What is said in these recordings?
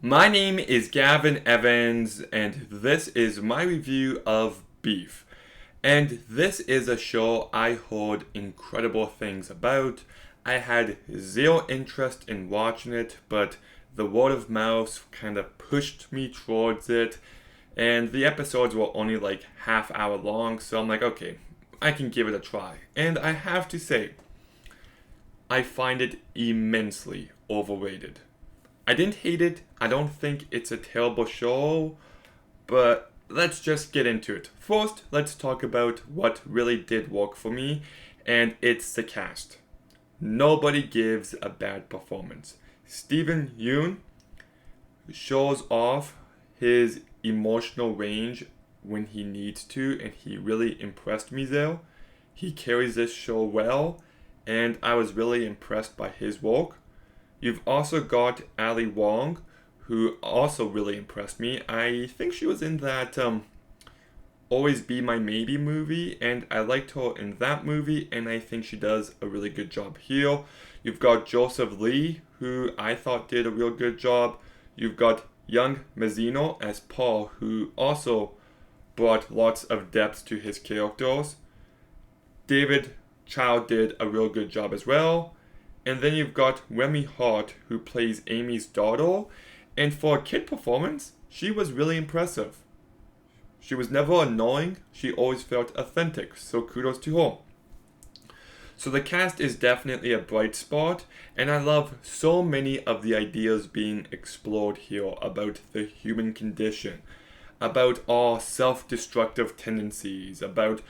My name is Gavin Evans, and this is my review of Beef. And this is a show I heard incredible things about. I had zero interest in watching it, but the word of mouth kind of pushed me towards it. And the episodes were only like half hour long, so I'm like, okay, I can give it a try. And I have to say, I find it immensely overrated. I didn't hate it. I don't think it's a terrible show, but let's just get into it. First, let's talk about what really did work for me, and it's the cast. Nobody gives a bad performance. Steven Yeun shows off his emotional range when he needs to, and he really impressed me there. He carries this show well, and I was really impressed by his work. You've also got Ali Wong, who also really impressed me. I think she was in that Always Be My Maybe movie, and I liked her in that movie, and I think she does a really good job here. You've got Joseph Lee, who I thought did a real good job. You've got Young Mazzino as Paul, who also brought lots of depth to his characters. David Chow did a real good job as well. And then you've got Remy Hart, who plays Amy's daughter. And for a kid performance, she was really impressive. She was never annoying, she always felt authentic, so kudos to her. So the cast is definitely a bright spot, and I love so many of the ideas being explored here about the human condition, about our self destructive tendencies, about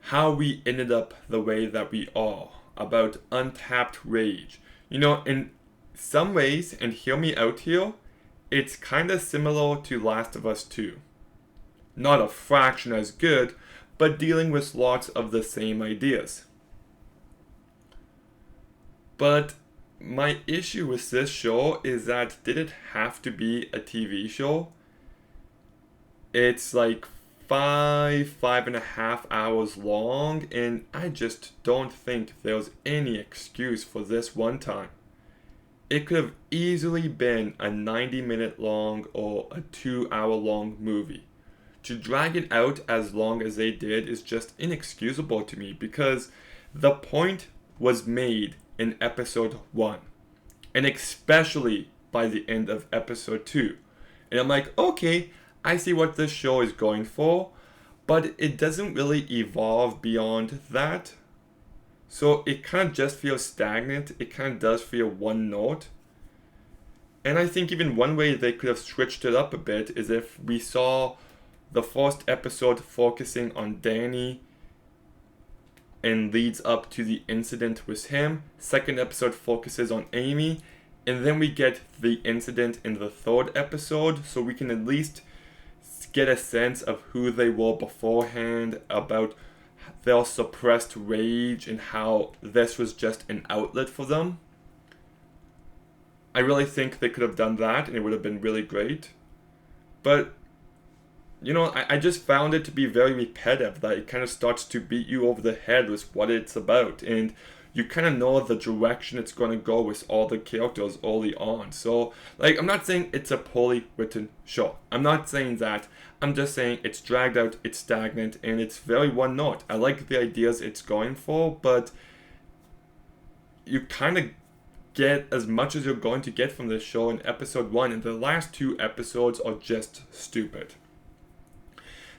how we ended up the way that we are, about untapped rage. In some ways, and hear me out here, it's kind of similar to Last of Us 2. Not a fraction as good, but dealing with lots of the same ideas. But my issue with this show is that did it have to be a TV show? It's like 5.5 hours long, and I just don't think there's any excuse for this one time. It could have easily been a 90-minute long or a 2 hour long movie. To drag it out as long as they did is just inexcusable to me because the point was made in episode 1, and especially by the end of episode 2. And I'm like, okay, I see what this show is going for, but it doesn't really evolve beyond that. So it kind of just feels stagnant. It kind of does feel one note. And I think even one way they could have switched it up a bit is if we saw the first episode focusing on Danny and leads up to the incident with him. Second episode focuses on Amy. And then we get the incident in the third episode, so we can at least get a sense of who they were beforehand, about their suppressed rage and how this was just an outlet for them. I really think they could have done that and it would have been really great. But, I just found it to be very repetitive, that it kind of starts to beat you over the head with what it's about. And you kind of know the direction it's going to go with all the characters early on. So, I'm not saying it's a poorly written show. I'm not saying that. I'm just saying it's dragged out, it's stagnant, and it's very one note. I like the ideas it's going for, but you kind of get as much as you're going to get from this show in episode 1, and the last 2 episodes are just stupid.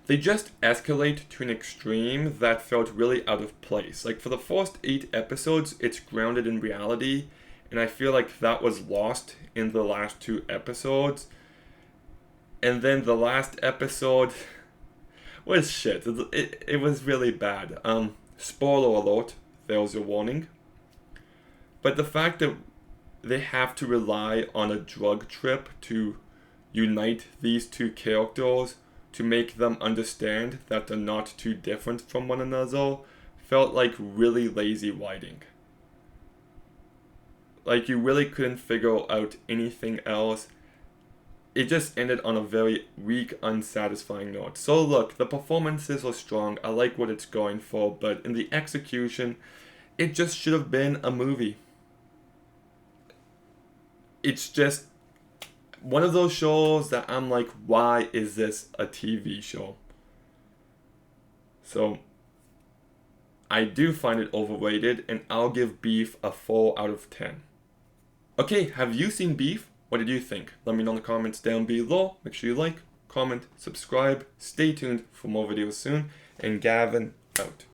They just escalate to an extreme that felt really out of place. For the first 8 episodes, it's grounded in reality, and I feel like that was lost in the last 2 episodes. And then the last episode was shit. It was really bad. Spoiler alert, there's your warning. But the fact that they have to rely on a drug trip to unite these 2 characters, to make them understand that they're not too different from one another, felt like really lazy writing. You really couldn't figure out anything else. It just ended on a very weak, unsatisfying note. So look, the performances are strong, I like what it's going for, but in the execution, it just should have been a movie. It's just one of those shows that I'm like, why is this a TV show? So I do find it overrated, and I'll give Beef a 4 out of 10. Okay, have you seen Beef? What did you think? Let me know in the comments down below. Make sure you like, comment, subscribe. Stay tuned for more videos soon. And Gavin out.